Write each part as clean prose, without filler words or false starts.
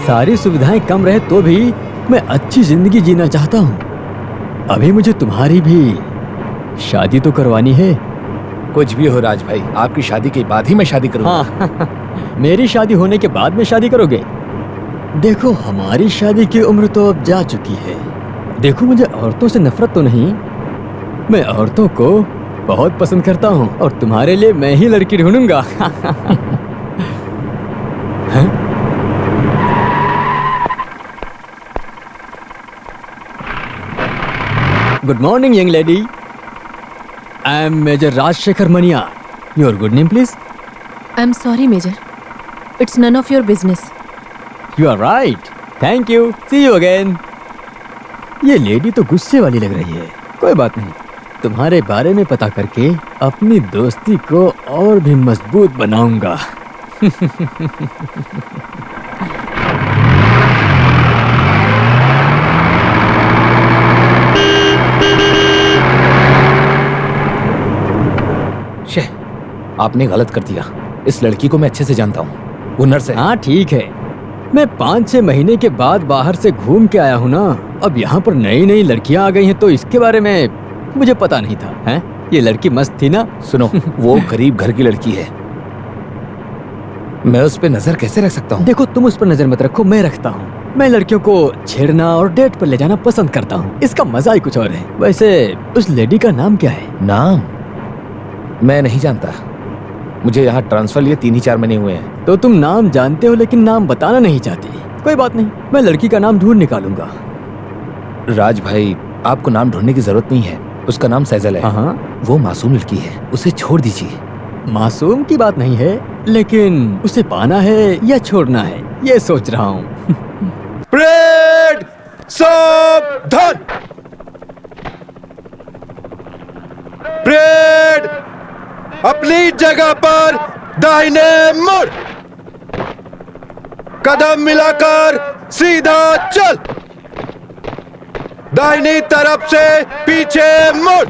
सारी सुविधाएं कम रहे तो भी मैं अच्छी जिंदगी जीना चाहता हूँ। अभी मुझे तुम्हारी भी शादी तो करवानी है। कुछ भी हो राज भाई, आपकी शादी के बाद ही मैं शादी करूंगा। हाँ मेरी शादी होने के बाद में शादी करोगे? देखो हमारी शादी की उम्र तो अब जा चुकी है। देखो मुझे औरतों से नफरत तो नहीं, मैं औरतों को बहुत पसंद करता हूँ और तुम्हारे लिए मैं ही लड़की ढूंढूंगा। Good morning young lady, I am major Rajshekhar Maniya. Your good name please? I am sorry major, it's none of your business. You are right, thank you, see you again. ये लेडी तो गुस्से वाली लग रही है। कोई बात नहीं, तुम्हारे बारे में पता करके अपनी दोस्ती को और भी मजबूत बनाऊंगा। शे, आपने गलत कर दिया। इस लड़की को मैं अच्छे से जानता हूँ, वो नर्स है। हाँ ठीक है, मैं 5-6 महीने के बाद बाहर से घूम के आया हूँ ना। अब यहाँ पर नई नई लड़कियाँ आ गई हैं तो इसके बारे में मुझे पता नहीं था। हैं? ये लड़की मस्त थी ना? सुनो, वो गरीब घर की लड़की है, मैं उस पर नजर कैसे रख सकता हूँ? देखो तुम उस पर नजर मत रखो, मैं रखता हूँ। मैं लड़कियों को छेड़ना और डेट पर ले जाना पसंद करता हूँ। इसका मजा ही कुछ और है। वैसे उस लेडी का नाम क्या है? नाम मैं नहीं जानता, मुझे यहाँ ट्रांसफर लिए 3-4 महीने हुए हैं। तो तुम नाम जानते हो लेकिन नाम बताना नहीं चाहते। कोई बात नहीं, मैं लड़की का नाम ढूंढ निकालूंगा। राज भाई, आपको नाम ढूंढने की जरूरत नहीं है, उसका नाम सैजल है। हाँ, वो मासूम लड़की है, उसे छोड़ दीजिए। मासूम की बात नहीं है, लेकिन उसे पाना है या छोड़ना है ये सोच रहा हूँ। परेड सावधान! परेड अपनी जगह पर दाहिने मुड़, कदम मिलाकर सीधा चल, दाहिनी तरफ से पीछे मुड़।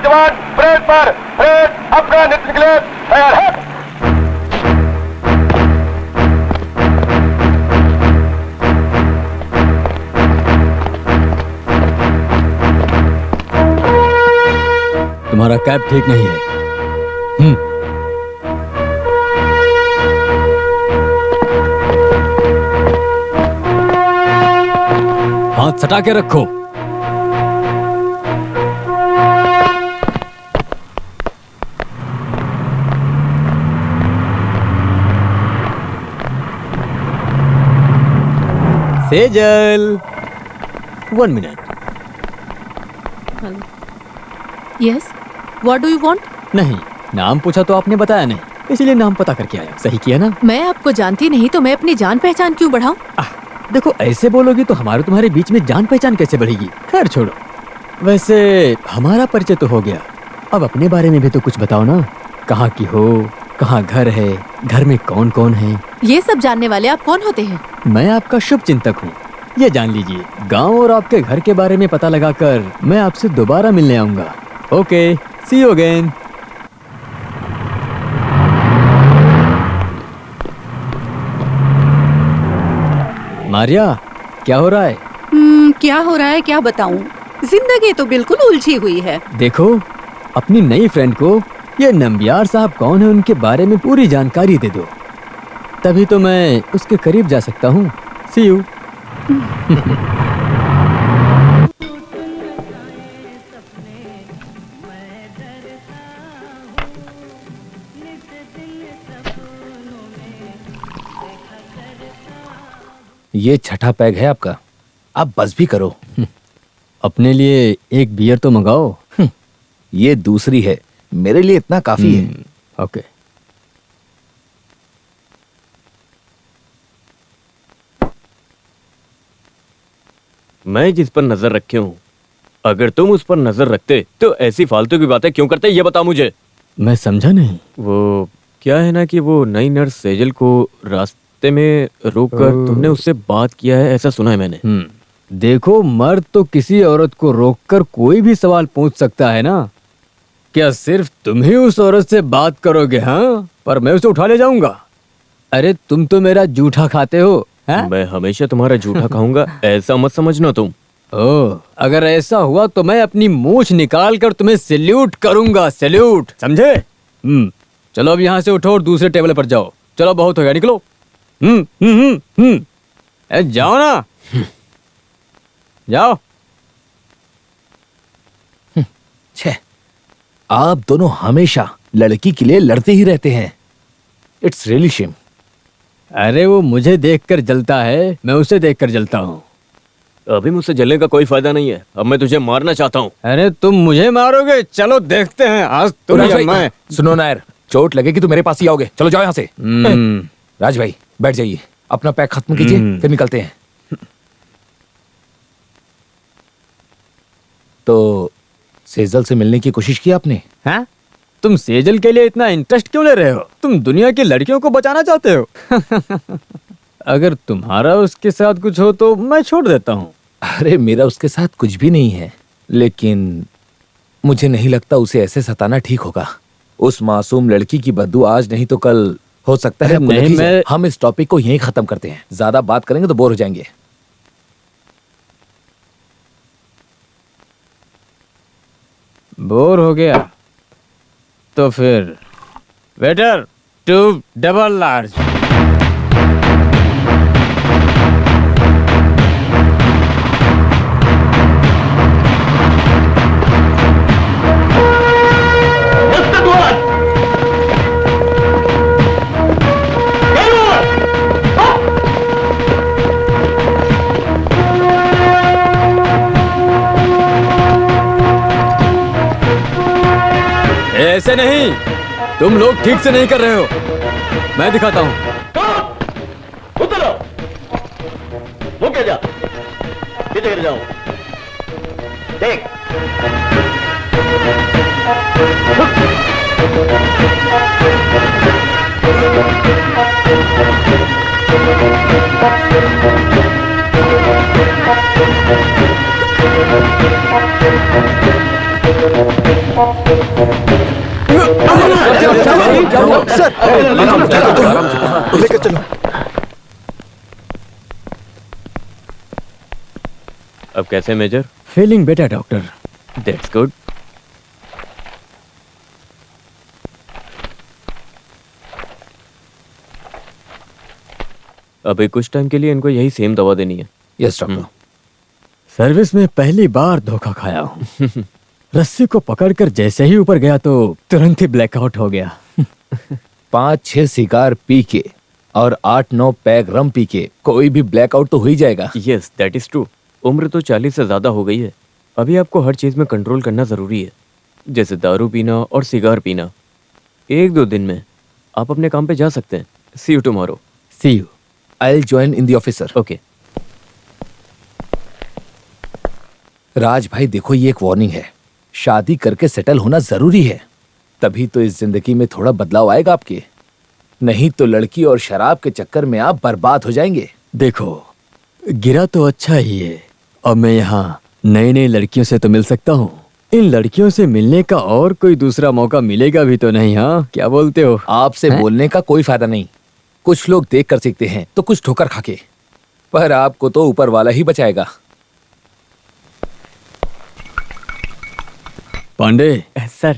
जवान परेड पर, परेड अपना नेतृत्व के लिए तैयार है। तुम्हारा कैप ठीक नहीं है। हाथ सटा के रखो। Sejal, 1 minute. Yes, what do you want? नहीं, नाम पूछा तो आपने बताया नहीं, इसीलिए नाम पता करके आया। सही किया ना? मैं आपको जानती नहीं तो मैं अपनी जान पहचान क्यों बढ़ाऊं? देखो ऐसे बोलोगी तो हमारे तुम्हारे बीच में जान पहचान कैसे बढ़ेगी? खैर छोड़ो, वैसे हमारा परिचय तो हो गया, अब अपने बारे में भी तो कुछ बताओ ना। कहाँ की हो, कहाँ घर है, घर में कौन कौन है? ये सब जानने वाले आप कौन होते हैं? मैं आपका शुभ चिंतक हूँ, ये जान लीजिए। गांव और आपके घर के बारे में पता लगाकर मैं आपसे दोबारा मिलने आऊंगा। Okay, see you again. Maria, क्या हो रहा है? क्या हो रहा है क्या बताऊं? जिंदगी तो बिल्कुल उलझी हुई है। देखो, अपनी नई फ्रेंड को ये नंबियार साहब कौन है उनके बारे में पूरी जानकारी दे दो, तभी तो मैं उसके करीब जा सकता हूँ। सी यू। ये छठा पैग है आपका, आप बस भी करो। अपने लिए एक बियर तो मंगाओ। ये दूसरी है, मेरे लिए इतना काफी है। ओके। मैं जिस पर नजर रखे हूँ, अगर तुम उस पर नजर रखते तो ऐसी फालतू की बातें क्यों करते, ये बता मुझे। मैं समझा नहीं। वो क्या है ना कि वो नई नर्स सेजल को रास्ते में रोककर तुमने उससे बात किया है, ऐसा सुना है मैंने। देखो, मर्द तो किसी औरत को रोककर कोई भी सवाल पूछ सकता है ना। क्या सिर्फ तुम ही उस औरत से बात करोगे? हाँ, पर मैं उसे उठा ले जाऊंगा। अरे तुम तो मेरा जूठा खाते हो, हैं? मैं हमेशा तुम्हारा जूठा खाऊंगा, ऐसा मत समझना तुम। ओह, अगर ऐसा हुआ तो मैं अपनी मूंछ निकाल कर तुम्हें सैल्यूट करूंगा, सैल्यूट, समझे? चलो अब यहाँ से उठो और दूसरे टेबल पर जाओ। चलो, बहुत हो गया, निकलो। जाओ ना, जाओ। छे, आप दोनों हमेशा लड़की के लिए लड़ते ही रहते हैं। It's really shame. अरे वो मुझे देखकर जलता है, मैं उसे देखकर जलता हूँ। अभी मुझसे जलने का कोई फायदा नहीं है, अब मैं तुझे मारना चाहता हूँ। अरे तुम मुझे मारोगे? चलो देखते हैं, आज तुम राज या भाई, मैं। सुनो नायर, चोट लगेगी तो मेरे पास ही आओगे। चलो जाओ यहाँ से। राज भाई बैठ जाइए, अपना पैक खत्म कीजिए, फिर निकलते हैं। तो सेजल से मिलने की कोशिश की आपने? हाँ? तुम सेजल के लिए इतना इंटरेस्ट क्यों ले रहे हो? तुम दुनिया की लड़कियों को बचाना चाहते हो? अगर तुम्हारा उसके साथ कुछ हो तो मैं छोड़ देता हूँ। अरे मेरा उसके साथ कुछ भी नहीं है, लेकिन मुझे नहीं लगता उसे ऐसे सताना ठीक होगा। उस मासूम लड़की की बददुआ आज नहीं तो कल हो सकता है। नहीं, नहीं, मैं हम इस टॉपिक को यहीं खत्म करते हैं, ज्यादा बात करेंगे तो बोर हो जाएंगे। बोर हो गया तो फिर वेटर, 2 डबल लार्ज। ऐसे नहीं, तुम लोग ठीक से नहीं कर रहे हो। मैं दिखाता हूँ। उतरो, मुझे जा, पीछे गिर जाओ। देख, लेकर चलो। अब कैसे major? Feeling better doctor. That's good. अभी कुछ टाइम के लिए इनको यही सेम दवा देनी है। Yes doctor. सर्विस में पहली बार धोखा खाया हूँ। रस्सी को पकड़कर जैसे ही ऊपर गया तो तुरंत ही ब्लैकआउट हो गया। 5-6 सिगार पी के और 8-9 पैग रम पी के कोई भी ब्लैकआउट तो हो ही जाएगा। Yes, that is true. उम्र तो 40 से ज्यादा हो गई है, अभी आपको हर चीज में कंट्रोल करना जरूरी है, जैसे दारू पीना और सिगार पीना। 1-2 दिन में आप अपने काम पे जा सकते हैं। See you tomorrow. See you. I will join in the office sir. Okay. Raj भाई देखो, ये एक वार्निंग है, शादी करके सेटल होना जरूरी है, तभी तो इस जिंदगी में थोड़ा बदलाव आएगा आपके, नहीं तो लड़की और शराब के चक्कर में आप बर्बाद हो जाएंगे। देखो, गिरा तो अच्छा ही है, अब मैं यहाँ नई नई लड़कियों से तो मिल सकता हूँ। इन लड़कियों से मिलने का और कोई दूसरा मौका मिलेगा भी तो नहीं। हाँ, क्या बोलते हो? आपसे बोलने का कोई फायदा नहीं, कुछ लोग देख कर सीखते हैं तो कुछ ठोकर खाके, पर आपको तो ऊपर वाला ही बचाएगा। पांडे सर।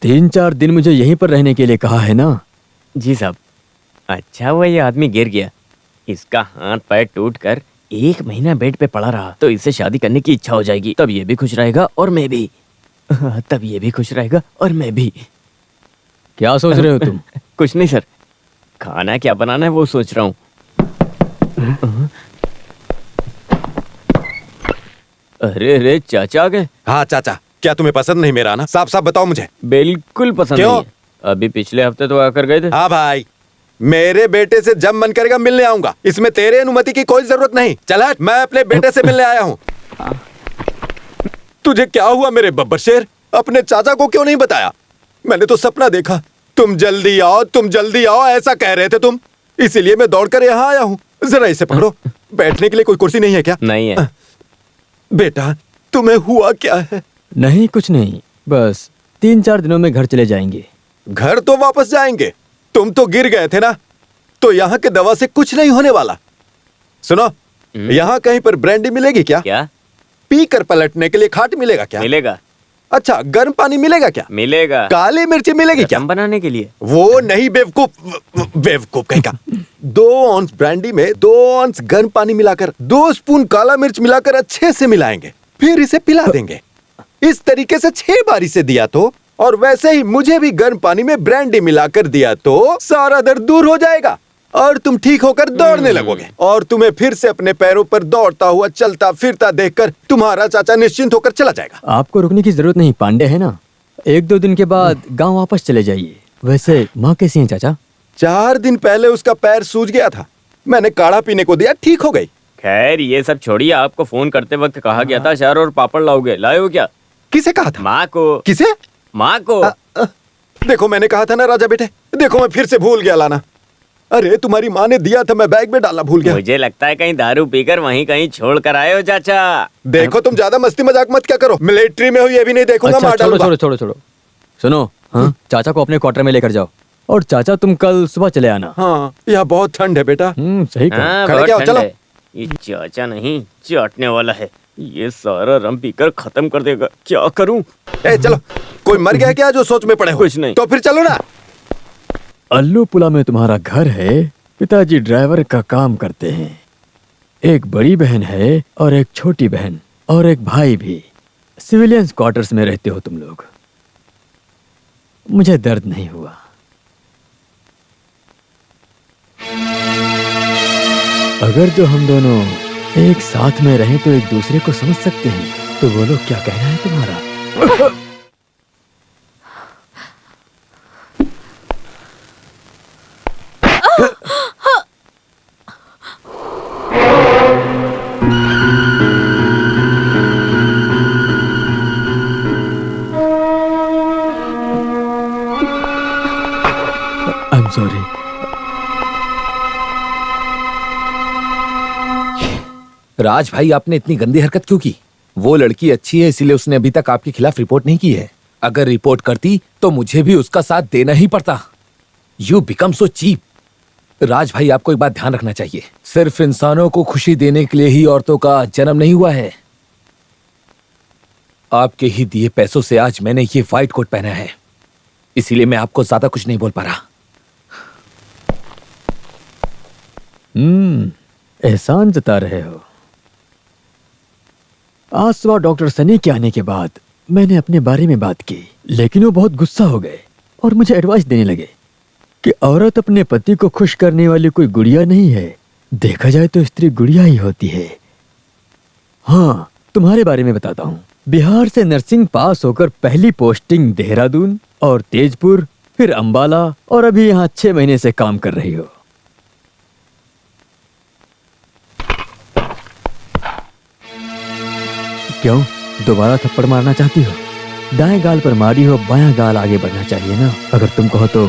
3-4 दिन मुझे यहीं पर रहने के लिए कहा है ना? जी साहब। अच्छा हुआ ये आदमी गिर गया, इसका हाथ पैर टूट कर 1 महीना बेड पे पड़ा रहा तो इससे शादी करने की इच्छा हो जाएगी, तब ये भी खुश रहेगा और मैं भी। तब ये भी खुश रहेगा और मैं भी। क्या सोच रहे हो तुम? कुछ नहीं सर, खाना क्या बनाना है वो सोच रहा हूँ। अरे रे चाचा आ गए। हाँ चाचा, क्या तुम्हें पसंद नहीं मेरा आना? साफ साफ बताओ मुझे। बिल्कुल पसंद क्यों? नहीं है। अभी पिछले हफ्ते तो आकर गए थे। हाँ भाई, मेरे बेटे से जब मन करेगा मिलने आऊंगा, इसमें तेरे अनुमति की कोई जरूरत नहीं। चल हट, मैं अपने बेटे से मिलने आया हूँ। तुझे क्या हुआ मेरे बब्बर शेर? अपने चाचा को क्यों नहीं बताया? मैंने तो सपना देखा, तुम जल्दी आओ, तुम जल्दी आओ, ऐसा कह रहे थे तुम, इसीलिए मैं दौड़कर यहाँ आया हूँ। जरा इसे पकड़ो। बैठने के लिए कोई कुर्सी नहीं है क्या? नहीं है। बेटा, तुम्हें हुआ क्या है? नहीं, कुछ नहीं, बस 3-4 दिनों में घर चले जाएंगे। घर तो वापस जाएंगे, तुम तो गिर गए थे ना, तो यहाँ के दवा से कुछ नहीं होने वाला। सुनो, यहाँ कहीं पर ब्रांडी मिलेगी क्या? क्या पी कर पलटने के लिए खाट मिलेगा क्या? मिलेगा? अच्छा, गर्म पानी मिलेगा क्या? मिलेगा। काली मिर्ची मिलेगी क्या? कसम बनाने के लिए? वो नहीं बेवकूफ, बेवकूफ कहीं का। 2 ऑंस ब्रांडी में 2 ऑंस गर्म पानी मिलाकर 2 स्पून काला मिर्च मिलाकर अच्छे से मिलाएंगे, फिर इसे पिला देंगे। इस तरीके से 6 बार इसे दिया तो, और वैसे ही मुझे भी गर्म पानी में ब्रांडी मिलाकर दिया तो सारा दर्द दूर हो जाएगा और तुम ठीक होकर दौड़ने लगोगे। और तुम्हें फिर से अपने पैरों पर दौड़ता हुआ चलता फिरता देखकर तुम्हारा चाचा निश्चिंत होकर चला जाएगा। आपको रुकने की जरूरत नहीं, पांडे है ना। 1-2 दिन के बाद गांव वापस चले जाइए। वैसे माँ कैसी हैं चाचा? 4 दिन पहले उसका पैर सूज गया था, मैंने काढ़ा पीने को दिया, ठीक हो गई। खैर ये सब छोड़िए, आपको फोन करते वक्त कहा गया था अचार और पापड़ लाओगे, लाए हो क्या? किसे कहा था? माँ को। किसे? माँ को। देखो मैंने कहा था ना राजा बेटे, देखो मैं फिर से भूल गया लाना। अरे तुम्हारी माँ ने दिया था, मैं बैग में डालना भूल गया। मुझे लगता है कहीं दारू पीकर वहीं कहीं छोड़ कर आए हो चाचा। देखो तुम ज्यादा मस्ती मजाक मत क्या करो, मिलिट्री में हो ये भी नहीं देखूंगा, अच्छा, मार छोड़ो डालूंगा। छोड़ो छोड़ो छोड़ो। सुनो, हाँ, चाचा को अपने क्वार्टर में लेकर जाओ। और चाचा तुम कल सुबह चले आना। हाँ, यहाँ बहुत ठंड है बेटा। सही कहा। हाँ, खड़े बहुत क्या हो, ठंड चलो। है। ये चाचा नहीं, चाटने वाला है। ये सारा रम पीकर खत्म कर देगा, क्या करूं? ए चलो, कोई मर गया क्या जो सोच में पड़े हो? कुछ नहीं। तो फिर चलो ना। अल्लूपुला में तुम्हारा घर है, पिताजी ड्राइवर का काम करते हैं। एक बड़ी बहन है और एक छोटी बहन और एक भाई भी। सिविलियंस क्वार्टर्स में रहते हो तुम लोग। मुझे दर्द नहीं हुआ। अगर जो हम दोनों एक साथ में रहें तो एक दूसरे को समझ सकते हैं। तो बोलो, क्या कहना है तुम्हारा? आई एम सॉरी। राज भाई, आपने इतनी गंदी हरकत क्यों की? वो लड़की अच्छी है इसीलिए उसने अभी तक आपके खिलाफ रिपोर्ट नहीं की है। अगर रिपोर्ट करती तो मुझे भी उसका साथ देना ही पड़ता। You become so cheap. Raj भाई, आपको एक बात ध्यान रखना चाहिए, सिर्फ इंसानों को खुशी देने के लिए ही औरतों का जन्म नहीं हुआ है। आपके ही दिए पैसों से आज मैंने ये व्हाइट कोट पहना है, इसीलिए मैं आपको ज्यादा कुछ नहीं बोल पा रहा। एहसान जता रहे हो। आज सुबह डॉक्टर सनी के आने के बाद मैंने अपने बारे में बात की, लेकिन वो बहुत गुस्सा हो गए और मुझे एडवाइस देने लगे कि औरत अपने पति को खुश करने वाली कोई गुड़िया नहीं है। देखा जाए तो स्त्री गुड़िया ही होती है। हाँ, तुम्हारे बारे में बताता हूँ। बिहार से नर्सिंग पास होकर पहली पोस्टिंग देहरादून और तेजपुर, फिर अंबाला, और अभी यहाँ 6 महीने से काम कर रही हो। क्यों, दोबारा थप्पड़ मारना चाहती हो? दाएं गाल पर मारी हो, बायां गाल आगे बढ़ना चाहिए ना, अगर तुम कहो तो।